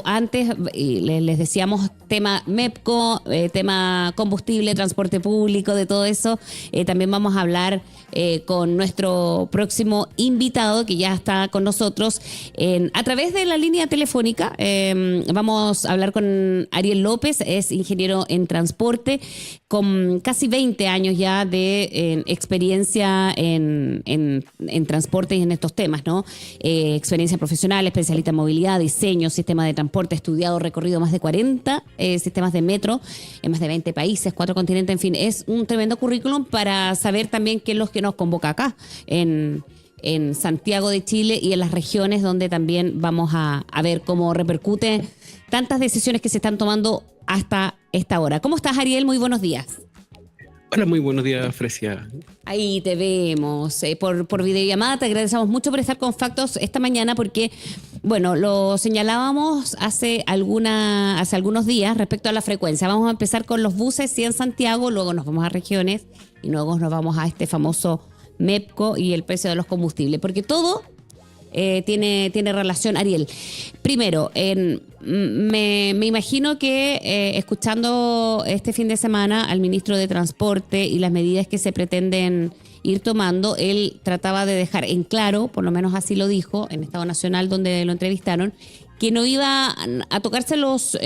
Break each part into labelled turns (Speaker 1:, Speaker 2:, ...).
Speaker 1: Antes les decíamos tema MEPCO, tema combustible, transporte público, de todo eso. También vamos a hablar con nuestro próximo invitado que ya está con nosotros a través de la línea telefónica. Vamos a hablar con Ariel López, es ingeniero en transporte, con casi 20 años ya de experiencia en transporte y en estos temas, ¿no? Experiencia profesional, especialista en movilidad, diseño, sistema de transporte, estudiado, recorrido más de 40 sistemas de metro en más de 20 países, 4 continentes, en fin, es un tremendo currículum para saber también qué es lo que nos convoca acá en Santiago de Chile y en las regiones donde también vamos a ver cómo repercute tantas decisiones que se están tomando hasta esta hora. ¿Cómo estás, Ariel? Muy buenos días.
Speaker 2: Hola, muy buenos días, Fresia.
Speaker 1: Ahí te vemos por videollamada. Te agradecemos mucho por estar con Factos esta mañana porque, bueno, lo señalábamos hace algunos días respecto a la frecuencia. Vamos a empezar con los buses, sí, en Santiago, luego nos vamos a regiones y luego nos vamos a este famoso MEPCO y el precio de los combustibles, porque todo tiene relación. Ariel, primero, me imagino que escuchando este fin de semana al ministro de Transporte y las medidas que se pretenden ir tomando, él trataba de dejar en claro, por lo menos así lo dijo en Estado Nacional donde lo entrevistaron, que no iba a tocarse los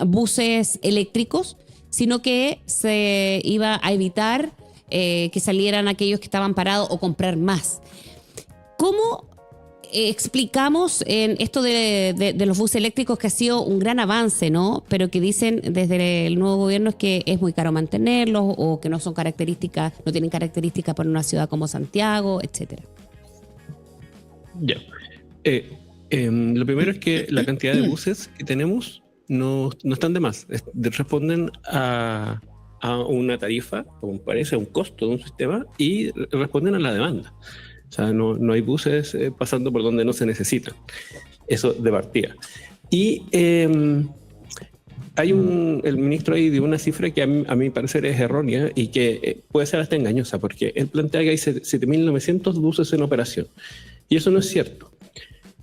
Speaker 1: buses eléctricos, sino que se iba a evitar que salieran aquellos que estaban parados o comprar más. ¿Cómo explicamos en esto de los buses eléctricos que ha sido un gran avance, ¿no? Pero que dicen desde el nuevo gobierno es que es muy caro mantenerlos o que no tienen características para una ciudad como Santiago, etcétera?
Speaker 2: Ya. Lo primero es que la cantidad de buses que tenemos no están de más. Responden a una tarifa, como parece, a un costo de un sistema y responden a la demanda. O sea, no hay buses pasando por donde no se necesitan. Eso de partida. Y el ministro ahí dio una cifra que a mi parecer es errónea y que puede ser hasta engañosa, porque él plantea que hay 7.900 buses en operación. Y eso no es cierto.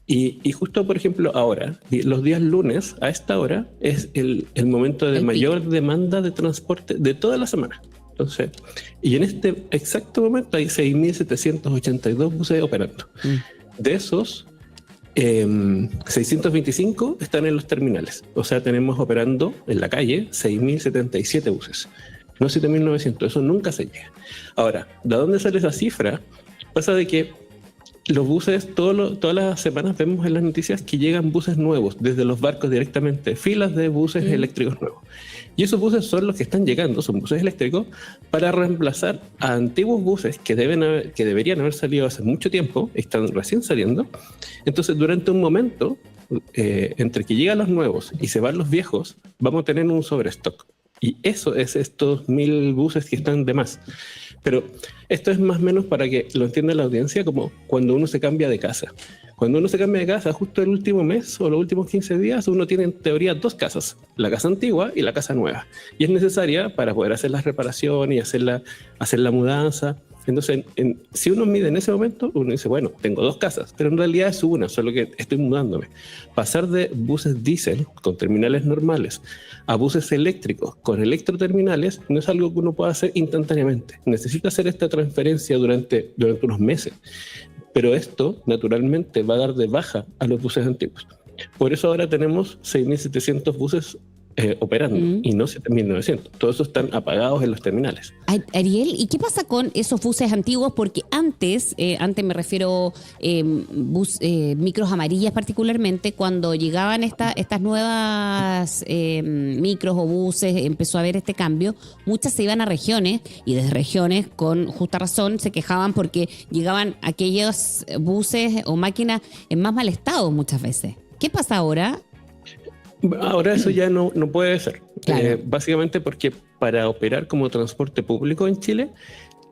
Speaker 2: Y justo, por ejemplo, ahora, los días lunes, a esta hora, es el momento de mayor demanda de transporte de toda la semana. Entonces, y en este exacto momento hay 6.782 buses operando. De esos, 625 están en los terminales. O sea, tenemos operando en la calle 6.077 buses. No 7.900, eso nunca se llega. Ahora, ¿de dónde sale esa cifra? Pasa de que los buses, todas las semanas vemos en las noticias que llegan buses nuevos desde los barcos directamente, filas de buses eléctricos nuevos. Y esos buses son los que están llegando, son buses eléctricos, para reemplazar a antiguos buses que deberían haber salido hace mucho tiempo, están recién saliendo. Entonces, durante un momento, entre que llegan los nuevos y se van los viejos, vamos a tener un sobrestock. Y eso es estos 1.000 buses que están de más. Pero esto es más o menos para que lo entienda la audiencia como cuando uno se cambia de casa. Cuando uno se cambia de casa, justo el último mes o los últimos 15 días, uno tiene en teoría 2 casas, la casa antigua y la casa nueva. Y es necesaria para poder hacer las reparaciones y hacer la mudanza. Entonces, si uno mide en ese momento, uno dice, bueno, tengo 2 casas, pero en realidad es una, solo que estoy mudándome. Pasar de buses diésel con terminales normales a buses eléctricos con electroterminales no es algo que uno pueda hacer instantáneamente. Necesita hacer esta transferencia durante unos meses. Pero esto, naturalmente, va a dar de baja a los buses antiguos. Por eso ahora tenemos 6.700 buses operando y no 7.900. Todos esos están apagados en los terminales.
Speaker 1: Ariel, ¿y qué pasa con esos buses antiguos? Porque antes me refiero micros amarillas particularmente, cuando llegaban estas nuevas micros o buses, empezó a haber este cambio, muchas se iban a regiones y desde regiones, con justa razón, se quejaban porque llegaban aquellos buses o máquinas en más mal estado muchas veces. ¿Qué pasa ahora?
Speaker 2: Ahora eso ya no puede ser.
Speaker 1: Claro.
Speaker 2: Básicamente porque para operar como transporte público en Chile,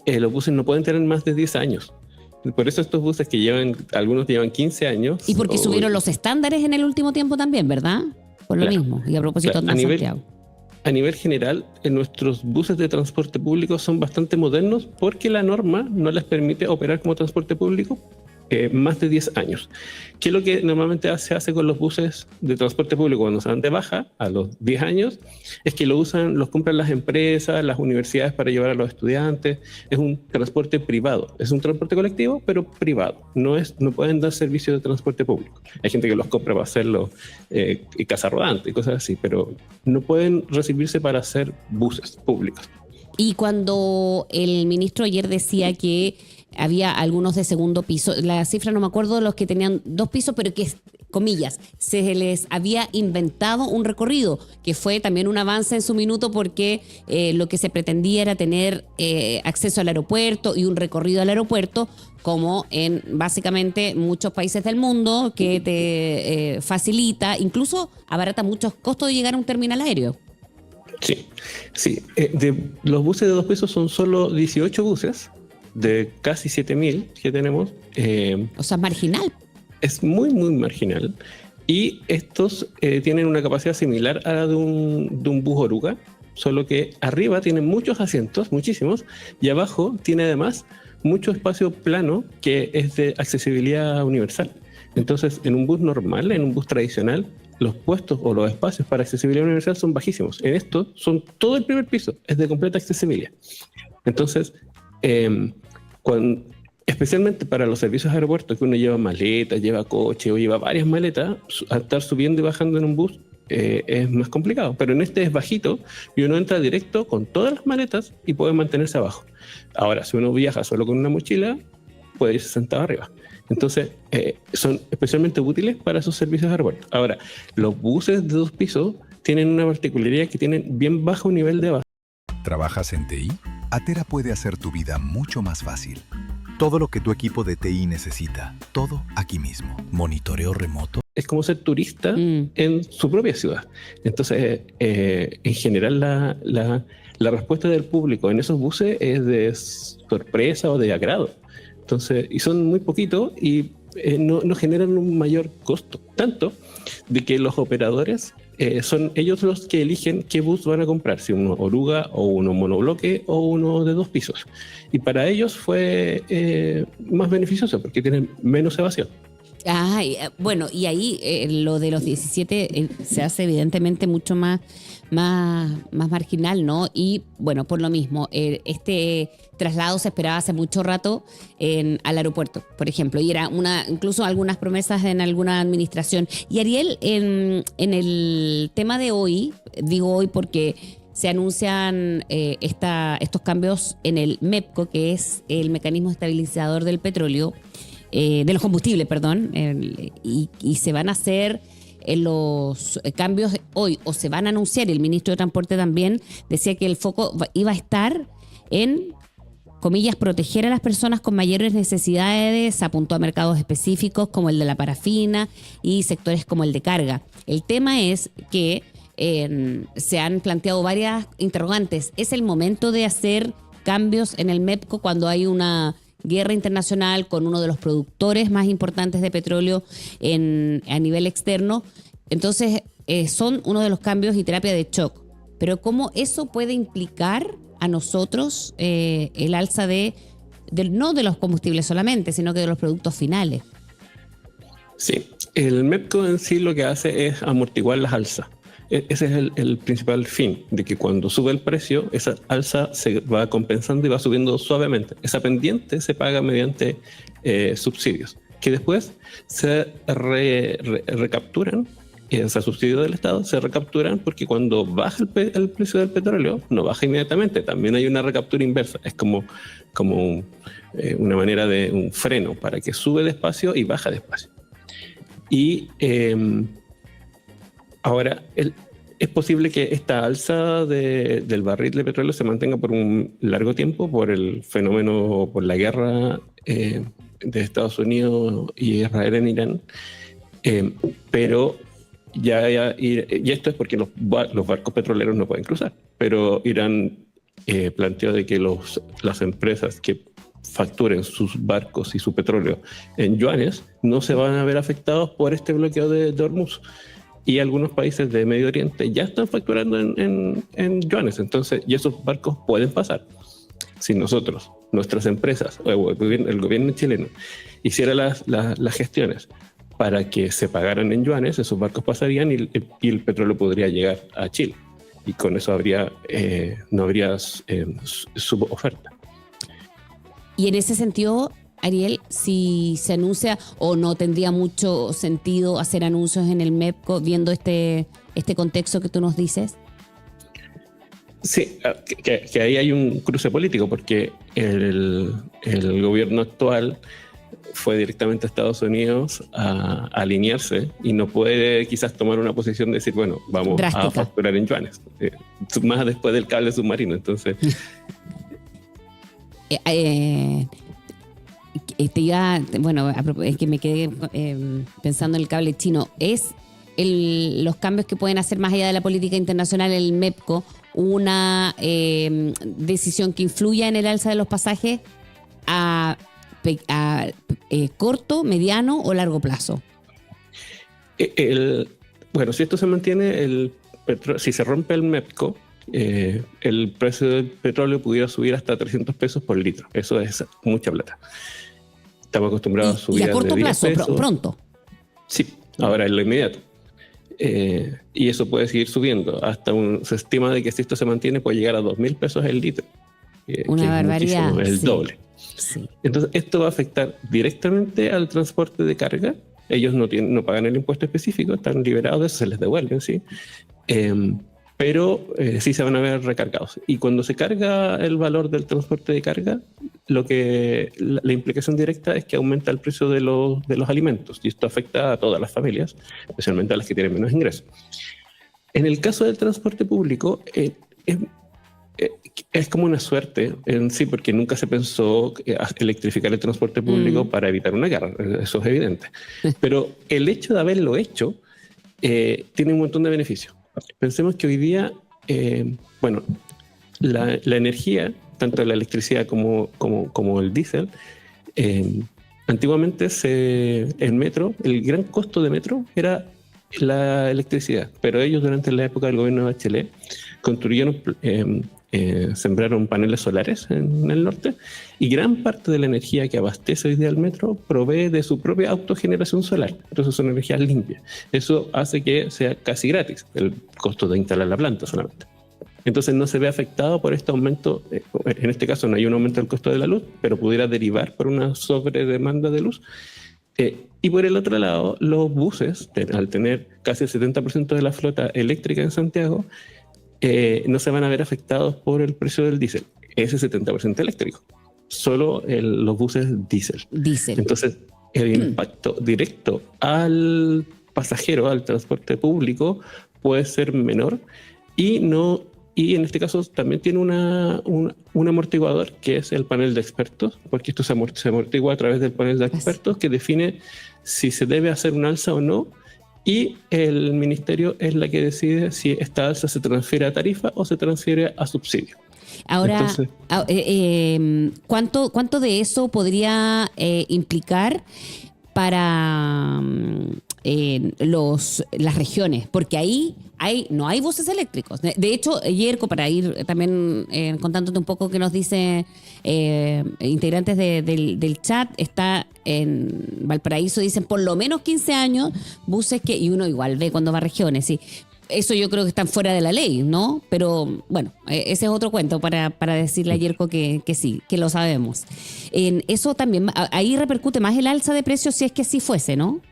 Speaker 2: los buses no pueden tener más de 10 años. Por eso estos buses que algunos llevan 15 años.
Speaker 1: Y porque subieron los estándares en el último tiempo también, ¿verdad? Por lo mismo. Y a propósito de Santiago.
Speaker 2: A nivel general, nuestros buses de transporte público son bastante modernos porque la norma no les permite operar como transporte público más de 10 años. ¿Qué es lo que normalmente se hace con los buses de transporte público cuando se dan de baja a los 10 años? Es que los compran las empresas, las universidades para llevar a los estudiantes. Es un transporte privado. Es un transporte colectivo, pero privado. No pueden dar servicio de transporte público. Hay gente que los compra para hacerlo casa rodante y cosas así, pero no pueden recibirse para hacer buses públicos.
Speaker 1: Y cuando el ministro ayer decía que había algunos de segundo piso, la cifra no me acuerdo, los que tenían 2 pisos, pero que, comillas, se les había inventado un recorrido, que fue también un avance en su minuto porque lo que se pretendía era tener acceso al aeropuerto y un recorrido al aeropuerto, como en básicamente muchos países del mundo, que te facilita, incluso abarata muchos costos de llegar a un terminal aéreo.
Speaker 2: Sí. Los buses de 2 pisos son solo 18 buses de casi 7.000 que tenemos.
Speaker 1: O sea, es marginal.
Speaker 2: Es muy, muy marginal. Y estos tienen una capacidad similar a la de un bus oruga, solo que arriba tienen muchos asientos, muchísimos, y abajo tiene además mucho espacio plano que es de accesibilidad universal. Entonces, en un bus normal, en un bus tradicional, los puestos o los espacios para accesibilidad universal son bajísimos. En esto son todo el primer piso, es de completa accesibilidad. Entonces, especialmente para los servicios de aeropuertos, que uno lleva maletas, lleva coche o lleva varias maletas, al estar subiendo y bajando en un bus es más complicado. Pero en este es bajito y uno entra directo con todas las maletas y puede mantenerse abajo. Ahora, si uno viaja solo con una mochila, puede irse sentado arriba. Entonces, son especialmente útiles para esos servicios de aeropuerto. Ahora, los buses de 2 pisos tienen una particularidad que tienen bien bajo nivel de base.
Speaker 3: ¿Trabajas en TI? Atera puede hacer tu vida mucho más fácil. Todo lo que tu equipo de TI necesita, todo aquí mismo. Monitoreo remoto.
Speaker 2: Es como ser turista en su propia ciudad. Entonces, en general, la respuesta del público en esos buses es de sorpresa o de agrado. Entonces, y son muy poquitos y no generan un mayor costo. Tanto de que los operadores son ellos los que eligen qué bus van a comprar, si uno oruga o uno monobloque o uno de 2 pisos. Y para ellos fue más beneficioso porque tienen menos evasión.
Speaker 1: Bueno, y ahí lo de los 17 se hace evidentemente mucho más marginal, ¿no? Y bueno, por lo mismo, este traslado se esperaba hace mucho rato al aeropuerto, por ejemplo, y era incluso algunas promesas en alguna administración. Y Ariel, en el tema de hoy, digo hoy porque se anuncian estos cambios en el MEPCO, que es el mecanismo estabilizador del petróleo, de los combustibles, perdón, y se van a hacer los cambios hoy, o se van a anunciar. El ministro de Transporte también decía que el foco iba a estar en, comillas, proteger a las personas con mayores necesidades, apuntó a mercados específicos como el de la parafina y sectores como el de carga. El tema es que se han planteado varias interrogantes. ¿Es el momento de hacer cambios en el MEPCO cuando hay una guerra internacional con uno de los productores más importantes de petróleo a nivel externo? Entonces, son uno de los cambios y terapia de shock. Pero ¿cómo eso puede implicar a nosotros el alza no de los combustibles solamente, sino que de los productos finales?
Speaker 2: Sí, el MEPCO en sí lo que hace es amortiguar las alzas. Ese es el principal fin, de que cuando sube el precio, esa alza se va compensando y va subiendo suavemente. Esa pendiente se paga mediante subsidios, que después se recapturan, o sea, subsidios del Estado se recapturan porque cuando baja el precio del petróleo, no baja inmediatamente, también hay una recaptura inversa. Es como una manera de un freno para que sube despacio y baja despacio. Y ahora, es posible que esta alza del barril de petróleo se mantenga por un largo tiempo por el fenómeno, por la guerra de Estados Unidos y Israel en Irán, pero y esto es porque los barcos petroleros no pueden cruzar, pero Irán planteó de que las empresas que facturen sus barcos y su petróleo en yuanes no se van a ver afectados por este bloqueo de Hormuz. Y algunos países de Medio Oriente ya están facturando en yuanes, entonces, y esos barcos pueden pasar. si nosotros, nuestras empresas o el gobierno chileno hiciera las gestiones para que se pagaran en yuanes, esos barcos pasarían y el petróleo podría llegar a Chile. Y con eso no habría suboferta.
Speaker 1: Y en ese sentido, Ariel, si se anuncia o no tendría mucho sentido hacer anuncios en el MEPCO viendo este contexto que tú nos dices.
Speaker 2: Sí, que ahí hay un cruce político porque el gobierno actual fue directamente a Estados Unidos a alinearse y no puede quizás tomar una posición de decir, bueno, vamos drástica a facturar en yuanes, más después del cable submarino. Entonces es que me quedé pensando en el cable chino. ¿Es los cambios que pueden hacer más allá de la política internacional el MEPCO una decisión que influya en el alza de los pasajes a corto, mediano o largo plazo? Bueno, si esto se mantiene, si se rompe el MEPCO, el precio del petróleo pudiera subir hasta 300 pesos por litro. Eso es mucha plata. Estamos acostumbrados a subir
Speaker 1: a corto
Speaker 2: de
Speaker 1: plazo, pronto.
Speaker 2: Sí, ahora es lo inmediato. Y eso puede seguir subiendo. Se estima de que si esto se mantiene puede llegar a 2.000 pesos el litro.
Speaker 1: Una barbaridad.
Speaker 2: Es el doble.
Speaker 1: Sí.
Speaker 2: Entonces, esto va a afectar directamente al transporte de carga. Ellos no pagan el impuesto específico, están liberados de eso, se les devuelven, ¿sí? Pero sí se van a ver recargados. Y cuando se carga el valor del transporte de carga, la implicación directa es que aumenta el precio de los alimentos. Y esto afecta a todas las familias, especialmente a las que tienen menos ingresos. En el caso del transporte público, es como una suerte en sí, porque nunca se pensó electrificar el transporte público para evitar una guerra, eso es evidente. Pero el hecho de haberlo hecho tiene un montón de beneficios. Pensemos que hoy día, la energía, tanto la electricidad como el diésel, antiguamente el metro, el gran costo de metro era la electricidad, pero ellos durante la época del gobierno de Bachelet construyeron, sembraron paneles solares en el norte y gran parte de la energía que abastece hoy día el metro provee de su propia autogeneración solar. Entonces son energías limpias. Eso hace que sea casi gratis el costo de instalar la planta solamente. Entonces no se ve afectado por este aumento. En este caso no hay un aumento del costo de la luz, pero pudiera derivar por una sobredemanda de luz. Y por el otro lado, los buses, al tener casi el 70% de la flota eléctrica en Santiago, no se van a ver afectados por el precio del diésel, ese 70% eléctrico, solo los buses diésel. Entonces, el impacto directo al pasajero, al transporte público, puede ser menor y en este caso también tiene un amortiguador que es el panel de expertos, porque esto se amortigua a través del panel de expertos que define si se debe hacer un alza o no. Y el ministerio es la que decide si esta alza se transfiere a tarifa o se transfiere a subsidio.
Speaker 1: Ahora, entonces, ¿cuánto de eso podría implicar para las regiones? Porque ahí no hay buses eléctricos. De hecho, Yerko, para ir también contándote un poco qué nos dice integrantes del chat, está en Valparaíso, dicen por lo menos 15 años buses y uno igual ve cuando va a regiones, sí. Eso yo creo que están fuera de la ley, ¿no? Pero bueno, ese es otro cuento para decirle a Yerko que sí, que lo sabemos. Eso también, ahí repercute más el alza de precios si es que sí fuese, ¿no?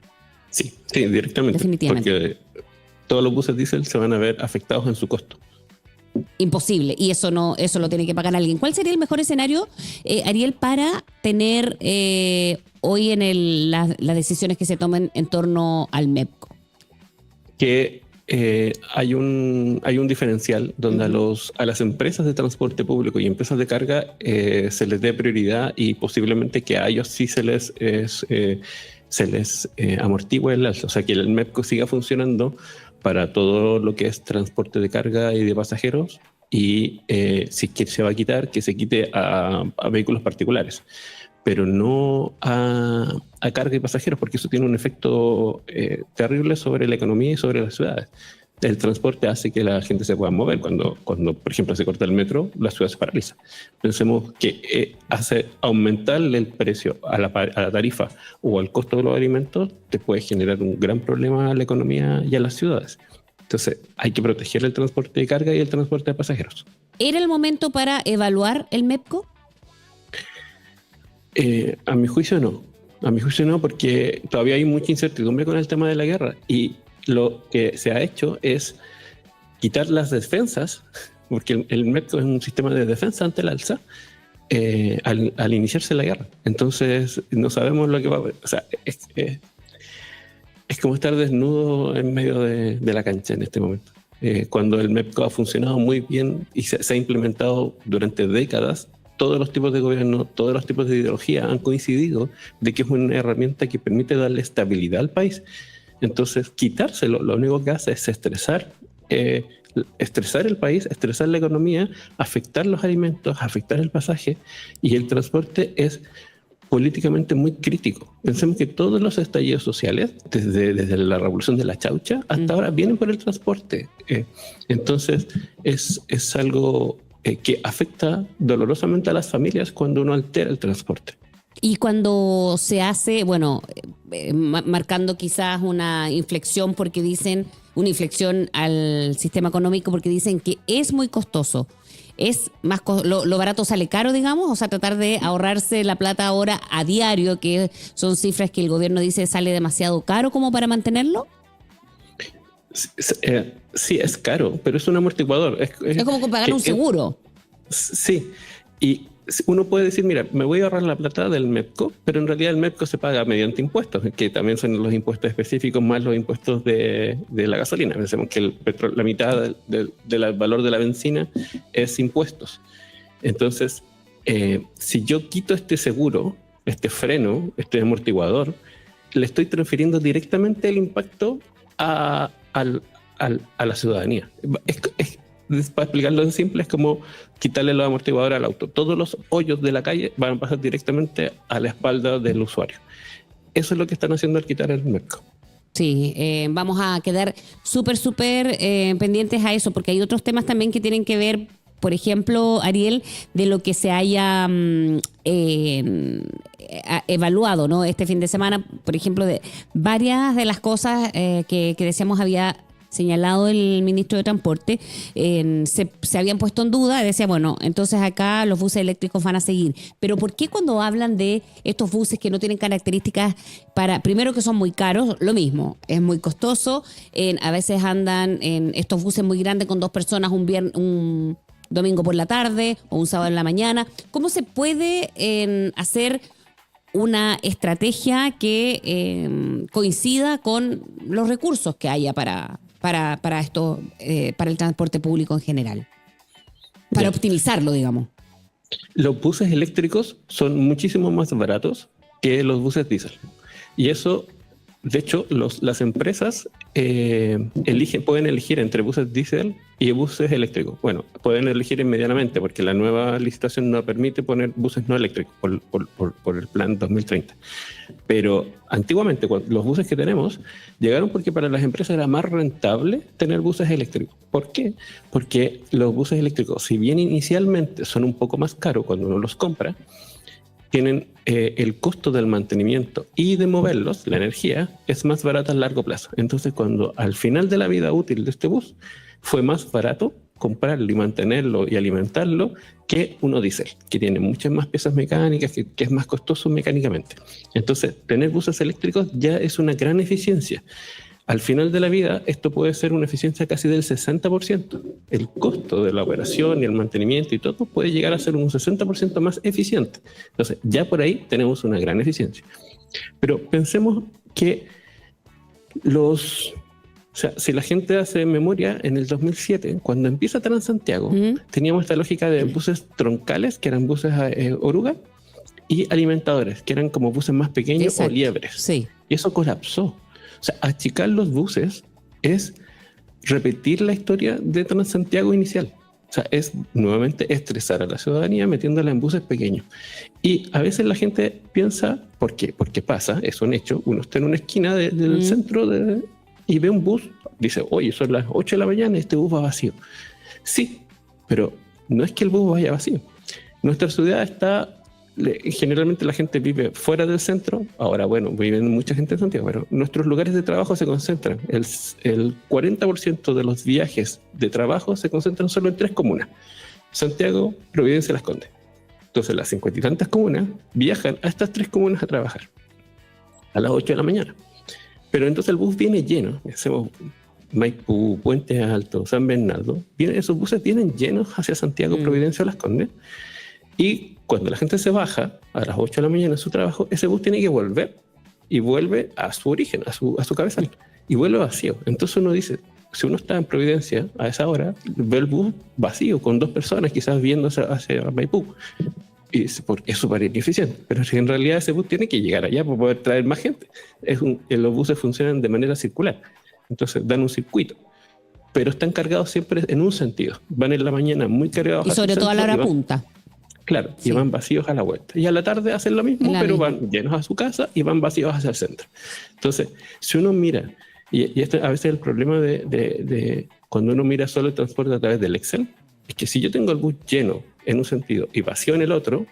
Speaker 2: Sí, directamente.
Speaker 1: Definitivamente.
Speaker 2: Porque todos los buses diésel se van a ver afectados en su costo.
Speaker 1: Imposible, y eso lo tiene que pagar alguien. ¿Cuál sería el mejor escenario, Ariel, para tener hoy en las decisiones que se tomen en torno al MEPCO?
Speaker 2: Que hay un diferencial donde a las empresas de transporte público y empresas de carga se les dé prioridad y posiblemente que a ellos sí se les amortigüe el alza, o sea que el MEPCO siga funcionando para todo lo que es transporte de carga y de pasajeros y si se va a quitar, que se quite a vehículos particulares, pero no a carga y pasajeros, porque eso tiene un efecto terrible sobre la economía y sobre las ciudades. El transporte hace que la gente se pueda mover. Cuando por ejemplo, se corta el metro, la ciudad se paraliza. Pensemos que hace aumentarle el precio a la tarifa o al costo de los alimentos, te puede generar un gran problema a la economía y a las ciudades. Entonces, hay que proteger el transporte de carga y el transporte de pasajeros.
Speaker 1: ¿Era el momento para evaluar el MEPCO?
Speaker 2: A mi juicio no. A mi juicio no, porque todavía hay mucha incertidumbre con el tema de la guerra. Y lo que se ha hecho es quitar las defensas, porque el MEPCO es un sistema de defensa ante el alza, al iniciarse la guerra. Entonces, no sabemos lo que va a haber. O sea, es como estar desnudo en medio de la cancha en este momento. Cuando el MEPCO ha funcionado muy bien y se ha implementado durante décadas, todos los tipos de gobierno, todos los tipos de ideología han coincidido de que es una herramienta que permite darle estabilidad al país. Entonces, quitárselo, lo único que hace es estresar el país, estresar la economía, afectar los alimentos, afectar el pasaje, y el transporte es políticamente muy crítico. Pensemos que todos los estallidos sociales, desde la revolución de la chaucha hasta ahora, vienen por el transporte. Entonces, es algo que afecta dolorosamente a las familias cuando uno altera el transporte.
Speaker 1: Y cuando se hace, bueno, marcando quizás una inflexión, porque dicen, una inflexión al sistema económico, porque dicen que es muy costoso. Es más lo barato sale caro, digamos, o sea, tratar de ahorrarse la plata ahora a diario, que son cifras que el gobierno dice sale demasiado caro como para mantenerlo.
Speaker 2: Sí, es caro, pero es un amortiguador.
Speaker 1: Es como pagar un seguro.
Speaker 2: Sí, y uno puede decir, mira, me voy a ahorrar la plata del MEPCO, pero en realidad el MEPCO se paga mediante impuestos, que también son los impuestos específicos más los impuestos de la gasolina. Pensemos que la mitad del valor de la benzina es impuestos. Entonces, si yo quito este seguro, este freno, este amortiguador, le estoy transfiriendo directamente el impacto a la ciudadanía. Para explicarlo en simple, es como quitarle los amortiguadores al auto. Todos los hoyos de la calle van a pasar directamente a la espalda del usuario. Eso es lo que están haciendo al quitar el MEPCO.
Speaker 1: Sí, vamos a quedar súper pendientes a eso, porque hay otros temas también que tienen que ver, por ejemplo, Ariel, de lo que se haya evaluado, ¿no? Este fin de semana, por ejemplo, de varias de las cosas que decíamos había señalado el ministro de Transporte, se habían puesto en duda. Decía, bueno, entonces acá los buses eléctricos van a seguir. Pero ¿por qué cuando hablan de estos buses que no tienen características primero que son muy caros, lo mismo, es muy costoso, a veces andan en estos buses muy grandes con 2 personas un domingo por la tarde o un sábado en la mañana? ¿Cómo se puede hacer una estrategia que coincida con los recursos que haya para esto, para el transporte público en general, para optimizarlo, digamos?
Speaker 2: Los buses eléctricos son muchísimo más baratos que los buses diésel. Y eso, de hecho, las empresas pueden elegir entre buses diésel y buses eléctricos. Bueno, pueden elegir medianamente, porque la nueva licitación no permite poner buses no eléctricos por el plan 2030. Pero antiguamente, los buses que tenemos llegaron porque para las empresas era más rentable tener buses eléctricos. ¿Por qué? Porque los buses eléctricos, si bien inicialmente son un poco más caros cuando uno los compra, tienen el costo del mantenimiento y de moverlos, la energía, es más barata a largo plazo. Entonces, cuando al final de la vida útil de este bus fue más barato comprarlo y mantenerlo y alimentarlo que uno diésel, que tiene muchas más piezas mecánicas, que es más costoso mecánicamente. Entonces, tener buses eléctricos ya es una gran eficiencia. Al final de la vida, esto puede ser una eficiencia casi del 60%. El costo de la operación y el mantenimiento y todo puede llegar a ser un 60% más eficiente. Entonces, ya por ahí tenemos una gran eficiencia. Pero pensemos que si la gente hace memoria, en el 2007, cuando empieza Transantiago, teníamos esta lógica de buses troncales, que eran buses oruga, y alimentadores, que eran como buses más pequeños. Exacto. O liebres.
Speaker 1: Sí.
Speaker 2: Y eso colapsó. O sea, achicar los buses es repetir la historia de Transantiago inicial. O sea, es nuevamente estresar a la ciudadanía metiéndola en buses pequeños. Y a veces la gente piensa, ¿por qué? Porque pasa, es un hecho, uno está en una esquina del centro y ve un bus dice, oye, son las 8 de la mañana y este bus va vacío. Sí, pero no es que el bus vaya vacío. Nuestra ciudad está, generalmente la gente vive fuera del centro. Ahora, bueno, vive mucha gente en Santiago, pero nuestros lugares de trabajo se concentran. El 40% de los viajes de trabajo se concentran solo en 3 comunas: Santiago, Providencia y Las Condes. Entonces las 50 y tantas comunas viajan a estas 3 comunas a trabajar a las 8 de la mañana. Pero entonces el bus viene lleno. Hacemos Maipú, Puente Alto, San Bernardo. Esos buses vienen llenos hacia Santiago, Providencia o Las Condes. Y cuando la gente se baja a las 8 de la mañana en su trabajo, ese bus tiene que volver. Y vuelve a su origen, a su cabezal. Y vuelve vacío. Entonces uno dice, si uno está en Providencia a esa hora, ve el bus vacío, con 2 personas quizás viendo hacia Maipú. Y es súper ineficiente. Pero si en realidad ese bus tiene que llegar allá para poder traer más gente. Los buses funcionan de manera circular. Entonces dan un circuito. Pero están cargados siempre en un sentido. Van en la mañana muy cargados.
Speaker 1: Y sobre todo a la hora punta.
Speaker 2: Claro, sí. Y van vacíos a la vuelta. Y a la tarde hacen lo mismo, pero van llenos a su casa y van vacíos hacia el centro. Entonces, si uno mira, y este a veces el problema de cuando uno mira solo el transporte a través del Excel, es que si yo tengo el bus lleno en un sentido y vacío en el otro,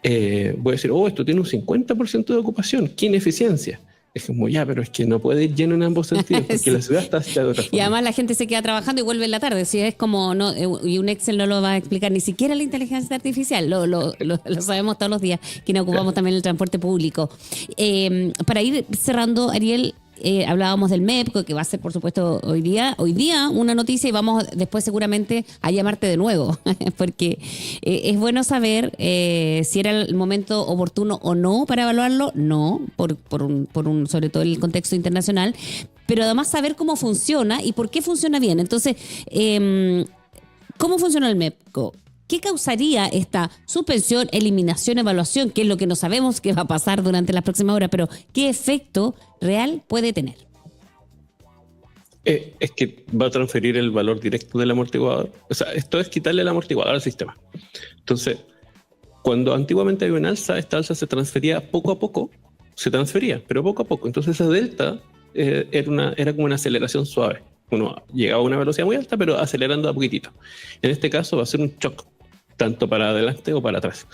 Speaker 2: voy a decir, esto tiene un 50% de ocupación, ¡qué ineficiencia! Es como, pero es que no puede ir lleno en ambos sentidos, porque sí. La ciudad está hacia de otra forma.
Speaker 1: Y además la gente se queda trabajando y vuelve en la tarde. Si es como, y un Excel no lo va a explicar ni siquiera la inteligencia artificial. Lo sabemos todos los días, quienes ocupamos también el transporte público. Para ir cerrando, Ariel, hablábamos del MEPCO, que va a ser, por supuesto, hoy día una noticia, y vamos después seguramente a llamarte de nuevo, porque es bueno saber si era el momento oportuno o no para evaluarlo, sobre todo el contexto internacional, pero además saber cómo funciona y por qué funciona bien. Entonces, ¿cómo funciona el MEPCO? ¿Qué causaría esta suspensión, eliminación, evaluación? ¿Qué es lo que no sabemos que va a pasar durante las próximas horas? Pero ¿qué efecto real puede tener?
Speaker 2: Es que va a transferir el valor directo del amortiguador. O sea, esto es quitarle el amortiguador al sistema. Entonces, cuando antiguamente había un alza, esta alza se transfería poco a poco. Pero poco a poco. Entonces esa delta era como una aceleración suave. Uno llegaba a una velocidad muy alta, pero acelerando a poquitito. En este caso va a ser un shock, tanto para adelante o para atrás.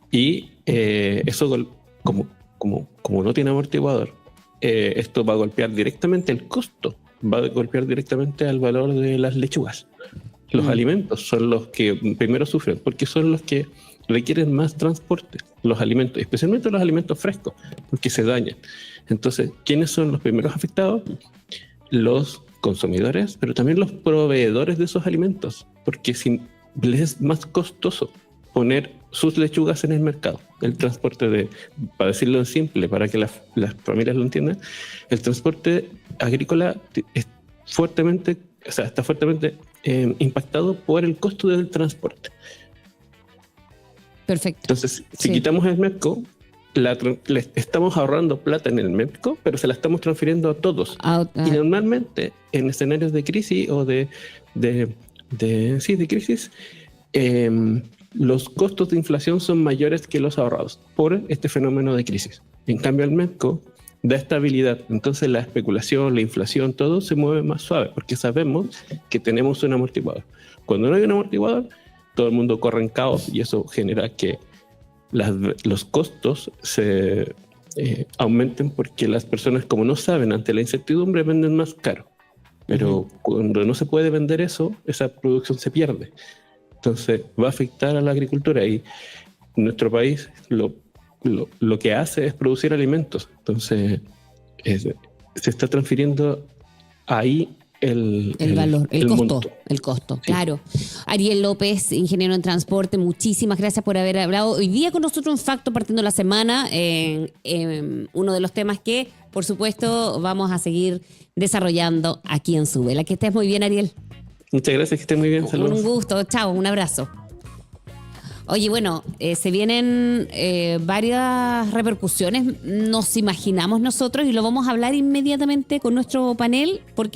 Speaker 2: Y eso, como no tiene amortiguador, esto va a golpear directamente el costo, va a golpear directamente al valor de las lechugas. Los alimentos son los que primero sufren, porque son los que requieren más transporte, los alimentos, especialmente los alimentos frescos, porque se dañan. Entonces, ¿quiénes son los primeros afectados? Los consumidores, pero también los proveedores de esos alimentos, porque si les es más costoso poner sus lechugas en el mercado, el transporte para decirlo en simple, para que las familias lo entiendan, el transporte agrícola está fuertemente impactado por el costo del transporte.
Speaker 1: Perfecto.
Speaker 2: Entonces, si quitamos el MEPCO, le estamos ahorrando plata en el MEPCO, pero se la estamos transfiriendo a todos. Y normalmente, en escenarios de crisis o de crisis, los costos de inflación son mayores que los ahorrados por este fenómeno de crisis. En cambio, el MEPCO da estabilidad. Entonces, la especulación, la inflación, todo se mueve más suave, porque sabemos que tenemos un amortiguador. Cuando no hay un amortiguador, todo el mundo corre en caos y eso genera que los costos se aumenten, porque las personas, como no saben, ante la incertidumbre venden más caro. Pero cuando no se puede vender eso, esa producción se pierde. Entonces va a afectar a la agricultura, y nuestro país lo que hace es producir alimentos. Entonces se está transfiriendo ahí el
Speaker 1: valor, el costo,
Speaker 2: Sí.
Speaker 1: Claro. Ariel López, ingeniero en transporte, muchísimas gracias por haber hablado hoy día con nosotros en Facto, partiendo la semana, uno de los temas que, por supuesto, vamos a seguir desarrollando aquí en Súbela. Que estés muy bien, Ariel.
Speaker 2: Muchas gracias, que estés muy bien. Saludos.
Speaker 1: Un gusto, chao, un abrazo. Oye, bueno, se vienen varias repercusiones, nos imaginamos nosotros, y lo vamos a hablar inmediatamente con nuestro panel, porque